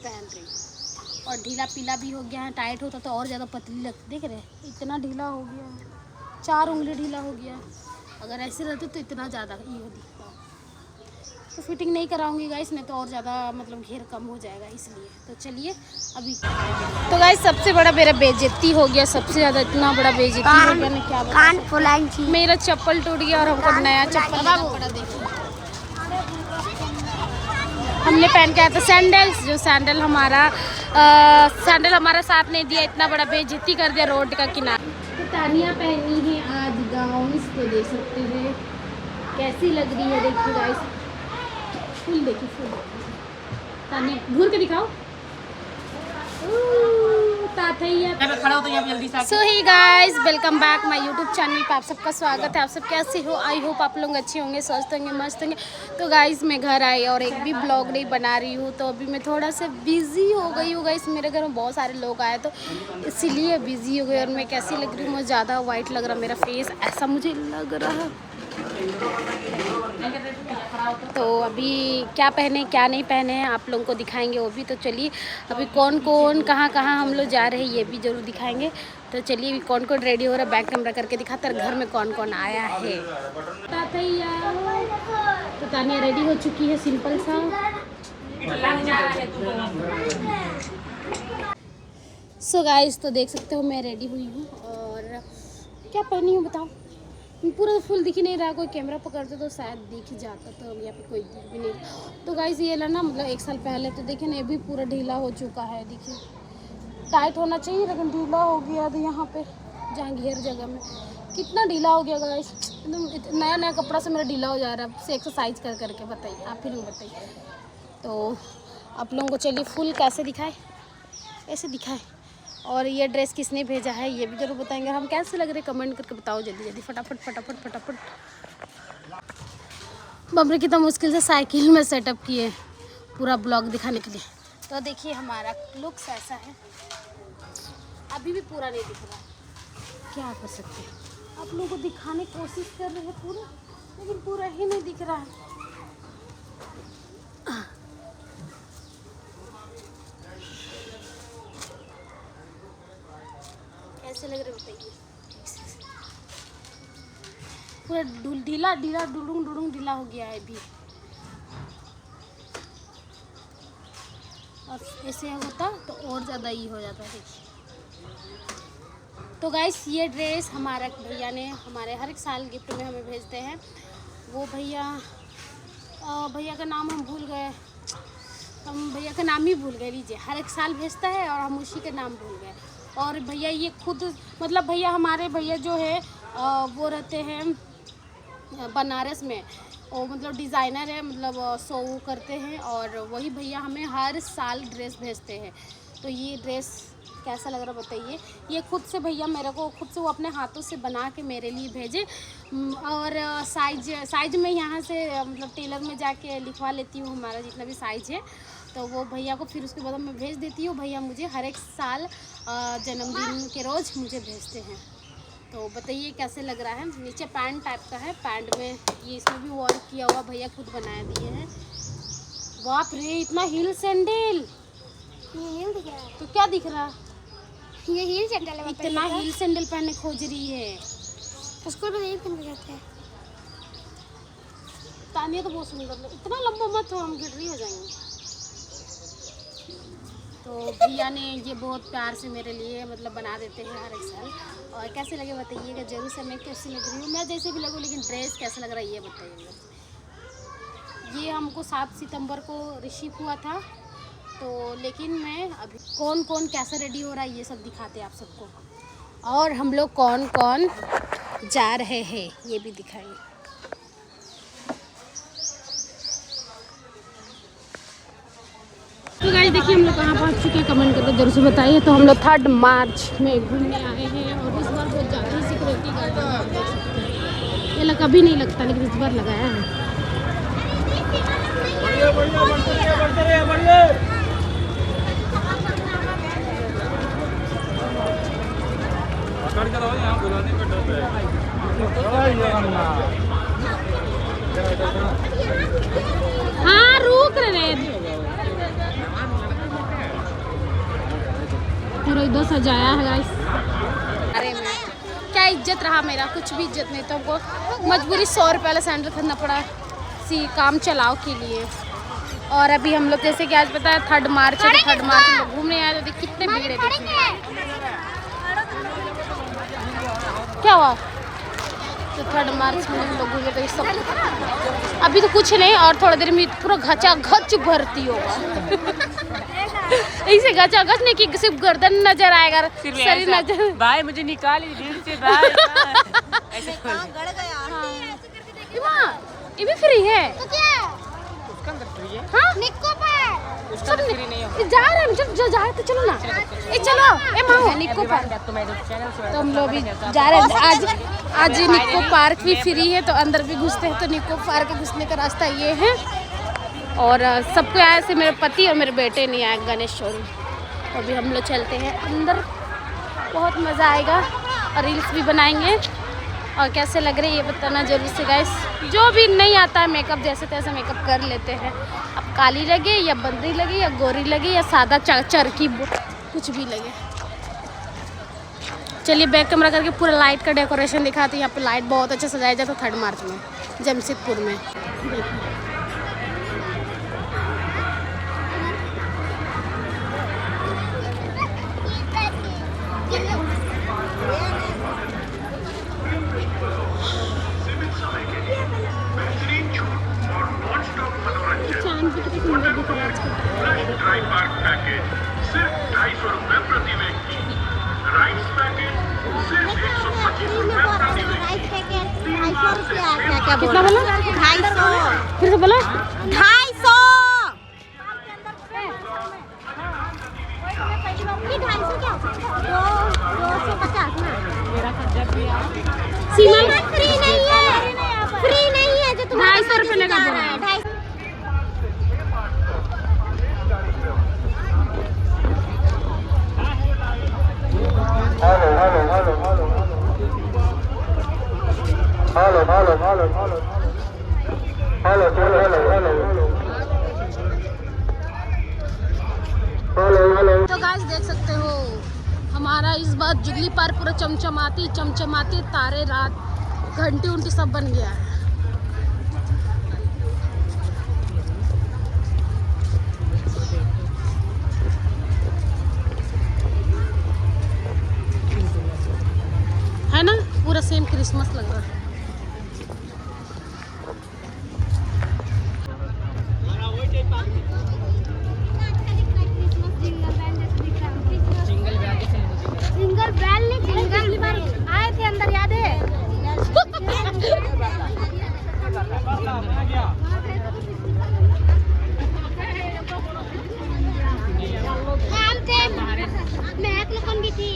पहन रही हूँ। और ढीला पीला भी हो गया है, टाइट होता तो और ज़्यादा पतली लगती, देख रहे हैं इतना ढीला हो गया है, 4 उंगली ढीला हो गया है। अगर ऐसे रहते तो इतना ज़्यादा ये दिखता। तो फिटिंग नहीं कराऊंगी गाइस, नहीं तो और ज़्यादा मतलब घेर कम हो जाएगा इसलिए। तो चलिए अभी। तो गाइस सबसे बड़ा मेरा बेइज्जती हो गया, सबसे ज़्यादा इतना बड़ा बेइज्जती हो गया ना क्या बताऊं। मेरा चप्पल टूट गया और हमको नया चप्पल लेना पड़ा। देखिए हमने पहन के आया था सैंडल्स, जो सैंडल हमारा साथ नहीं दिया, इतना बड़ा बेइज्जती कर दिया रोड का किनारा। तो तानिया पहनी है आज गाउन्स, तो देख सकते हैं कैसी लग रही है। देखिए गाइस फुल देखिए, फुल तानिया घूर के दिखाओ। So hi guys welcome back my YouTube channel पे आप सबका स्वागत है। आप सब कैसे हो? आई होप आप लोग अच्छे होंगे, स्वस्थ होंगे, मस्त होंगे। तो गाइस मैं घर आई और एक भी ब्लॉग नहीं बना रही हूँ, तो अभी मैं थोड़ा सा बिजी हो गई हूँ गाइस। मेरे घर में बहुत सारे लोग आए तो इसीलिए बिजी हो गई। और मैं कैसी लग रही हूँ? मुझे ज़्यादा वाइट लग रहा मेरा फेस, ऐसा मुझे लग रहा है। तो अभी क्या पहने क्या नहीं पहने हैं आप लोगों को दिखाएंगे वो भी। तो चलिए अभी कौन कौन कहाँ कहाँ हम लोग जा रहे हैं ये भी ज़रूर दिखाएंगे। तो चलिए अभी कौन कौन रेडी हो रहा है, बैक कैमरा करके दिखाते हैं घर में कौन कौन आया है। तो तानिया रेडी हो चुकी है सिंपल सा। सो गाइस तो देख सकते हो मैं रेडी हुई हूँ और क्या पहनी हूँ बताओ। पूरा फुल दिख ही नहीं रहा, कोई कैमरा पकड़ते तो शायद दिख जाता, तो यहाँ पे कोई दिख भी नहीं। तो गाइस ये ना मतलब 1 साल पहले तो देखिए ना, ये भी पूरा ढीला हो चुका है। देखिए टाइट होना चाहिए लेकिन ढीला हो गया। तो यहाँ पे जहाँ घेर जगह में कितना ढीला हो गया गाइस, एकदम नया नया कपड़ा से मेरा ढीला हो जा रहा है, से एक्सरसाइज कर करके। बताइए आप फिर बताइए। तो आप लोगों को चलिए फुल कैसे दिखाए, ऐसे दिखाए। और ये ड्रेस किसने भेजा है ये भी जरूर बताएंगे। हम कैसे लग रहे कमेंट करके बताओ जल्दी जल्दी, फटाफट फटाफट फटाफट। बबरे कितना मुश्किल से साइकिल में सेटअप किए पूरा ब्लॉग दिखाने के लिए। तो देखिए हमारा लुक्स ऐसा है, अभी भी पूरा नहीं दिख रहा, क्या कर सकते हैं। आप लोगों को दिखाने की कोशिश कर रहे हैं पूरा, लेकिन पूरा ही नहीं दिख रहा है। कैसे लग रहे बताइए। पूरा ढीला ढीला डुडुंग डुडुंग ढीला हो गया है अभी। और ऐसे होता तो और ज़्यादा ही हो जाता। देखिए तो गाइस ये ड्रेस हमारा भैया ने हमारे हर एक साल गिफ्ट में हमें भेजते हैं। वो भैया का नाम हम भूल गए, हम भैया का नाम ही भूल गए। लीजिए हर एक साल भेजता है और हम उसी का नाम भूल गए। और भैया ये खुद मतलब हमारे भैया जो है वो रहते हैं बनारस में, वो मतलब डिज़ाइनर है, मतलब शो करते हैं। और वही भैया हमें हर साल ड्रेस भेजते हैं। तो ये ड्रेस कैसा लग रहा बताइए। ये खुद से भैया मेरे को खुद से वो अपने हाथों से बना के मेरे लिए भेजे। और साइज में यहाँ से मतलब टेलर में जाके लिखवा लेती हूँ हमारा जितना भी साइज़ है। तो वो भैया को फिर उसके बाद मैं भेज देती हूँ। भैया मुझे हर एक साल जन्मदिन के रोज़ मुझे भेजते हैं। तो बताइए कैसे लग रहा है। नीचे पैंट टाइप का है, पैंट में ये इसमें भी वर्क किया हुआ भैया खुद बनाया दिए हैं। बाप रे इतना हील सैंडल, ये हील दिख रहा है। तो क्या दिख रहा है? ये हील सैंडल है। इतना हील सैंडल पहनने खोज रही है। उसको भी नहीं पहन जाते हैं। तानिया तो बहुत सुंदर लग, इतना लंबा मत हो, हम गिर रही हो जाएंगे। तो भैया ने ये बहुत प्यार से मेरे लिए मतलब बना देते हैं हर एक साल। और कैसे लगे बताइएगा जरूर से। मैं कैसी लग रही हूँ, मैं जैसे भी लगूँ, लेकिन ड्रेस कैसा लग रहा है ये बताइएगा। ये हमको 7 सितंबर को रिसीव हुआ था। तो लेकिन मैं अभी कौन कौन कैसा रेडी हो रहा है ये सब दिखाते हैं आप सबको। और हम लोग कौन कौन जा रहे हैं ये भी दिखाएंगे। तो गाइस देखिए हम लोग कहाँ पहुँच चुके हैं, कमेंट करके जरूर से बताइए। तो हम लोग 3 मार्च में घूमने आए हैं और इस बार बहुत ज़्यादा ही सिक्योरिटी गार्ड ये लगा कभी नहीं लगता, लेकिन इस बार लगाया है। हाँ रुक रहे लोग इधर सजाया है गाइस। अरे मैं क्या इज्जत रहा मेरा, कुछ भी इज्जत नहीं। तो हमको मजबूरी 100 रुपये वाला सैंडल खरीदना पड़ा काम चलाओ के लिए। और अभी हम लोग जैसे कि आज पता है 3 मार्च है, तो 3 मार्च हम लोग घूमने आए, तो देखिए कितने भीड़ है। क्या हुआ? तो 3 मार्च में हम लोग घूमे, तो ये सब अभी तो कुछ नहीं, और थोड़ी देर में पूरा घचा घच भर्ती होगा। ऐसे घचा घच नहीं कि सिर्फ गर्दन नजर आएगा, शरीर नजर। भाई मुझे निकाली भीड़ से भाई। ऐसे गड़ गया। ये भी फ्री है? तो क्या? उसका अंदर फ्री है। हाँ? निक्को पर। उसका अंदर फ्री नहीं होगा। जा रहे हैं हम, जो जा रहे तो चलो ना। ए चलो, ए माओ निक्को पार्क। तो हम लोग भी जा रहे हैं। आज निक्को पार्क भी फ्री है, तो अंदर भी घुसते हैं। तो निक्को पार्क घुसने का रास्ता ये है। और सबको आए से मेरे पति और मेरे बेटे नहीं आए गणेश शोरूम। तो अभी हम लोग चलते हैं अंदर, बहुत मज़ा आएगा और रील्स भी बनाएंगे। और कैसे लग रहे हैं ये बताना जरूर से गाइस। जो भी नहीं आता है मेकअप, जैसे तैसे मेकअप कर लेते हैं। अब काली लगे या बंदरी लगे या गोरी लगे या सादा चरकी, कुछ भी लगे। चलिए बैक कैमरा करके पूरा लाइट का डेकोरेशन दिखाते हैं। यहाँ पे लाइट बहुत अच्छा सजाया जाता है 3 मार्च में जमशेदपुर में। देखिए कितना बोला? 250। फिर से बोला 250। सीमा फ्री नहीं है जो तुम्हारा 250 रुपये लगा बोला है। तो गाइस देख सकते हो हमारा इस बार जुगली पार्क पूरा चमचमाती तारे रात घंटी उंटी सब बन गया है। है ना, पूरा सेम क्रिसमस लग रहा है। सिंगल बैल नहीं, सिंगल बार आए थे अंदर, याद है? हम थे, महक लोगन भी थी।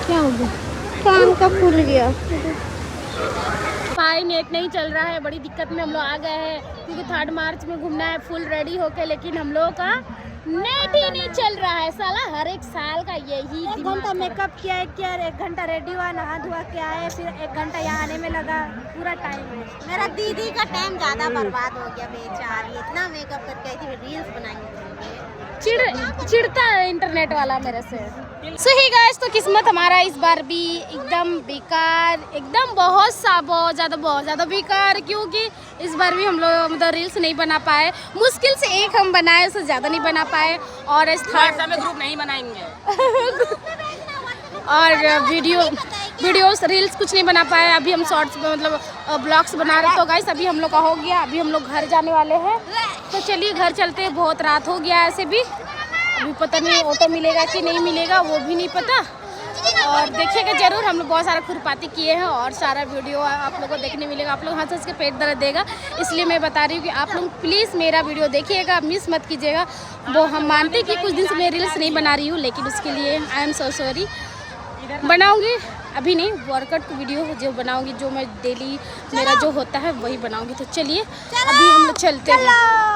क्या हो गया? कान का फूल गया। भाई नेट नहीं चल रहा है, बड़ी दिक्कत में हम लोग आ गए हैं, क्योंकि 3 मार्च में घूमना है फुल रेडी होके, लेकिन हम लोगों का नेट ही नहीं चल रहा है। साला हर एक साल का यही 1 घंटा मेकअप किया, 1 घंटा रेडी हुआ, नहा धोआ के आए, फिर 1 घंटा यहाँ आने में लगा, पूरा टाइम वेस्ट। मेरा दीदी का टाइम ज़्यादा बर्बाद हो गया बेचारी, इतना मेकअप करके आई थी, रील्स बनाएंगे। चिढ़ता है इंटरनेट वाला मेरे से। सही गाइस, तो किस्मत हमारा इस बार भी एकदम बेकार, एकदम बहुत ज़्यादा बेकार, क्योंकि इस बार भी हम लोग मतलब रील्स नहीं बना पाए। मुश्किल से एक हम बनाए, उससे ज़्यादा नहीं बना पाए। और इस में ग्रुप नहीं बनाएंगे और वीडियोस रील्स कुछ नहीं बना पाए। अभी हम शॉर्ट्स मतलब ब्लॉग्स बना रहे। तो गाइस अभी हम लोग का हो गया, अभी हम लोग घर जाने वाले हैं। तो चलिए घर चलते हैं, बहुत रात हो गया है। ऐसे भी अभी पता नहीं ऑटो मिलेगा कि नहीं मिलेगा, वो भी नहीं पता। और देखिएगा जरूर, हम लोग बहुत सारा खुरपाती किए हैं और सारा वीडियो आप लोगों को देखने मिलेगा। आप लोग हंस हंस के पेट दर्द देगा, इसलिए मैं बता रही हूँ कि आप लोग प्लीज़ मेरा वीडियो देखिएगा, मिस मत कीजिएगा। वो हम मानते हैं कि कुछ दिन से मैं रील्स नहीं बना रही हूँ, लेकिन उसके लिए आई एम सो सॉरी। बनाऊँगी, अभी नहीं, वर्कआउट की वीडियो जो बनाऊँगी, जो मैं डेली मेरा जो होता है वही बनाऊँगी। तो चलिए अभी हम लोग चलते हैं।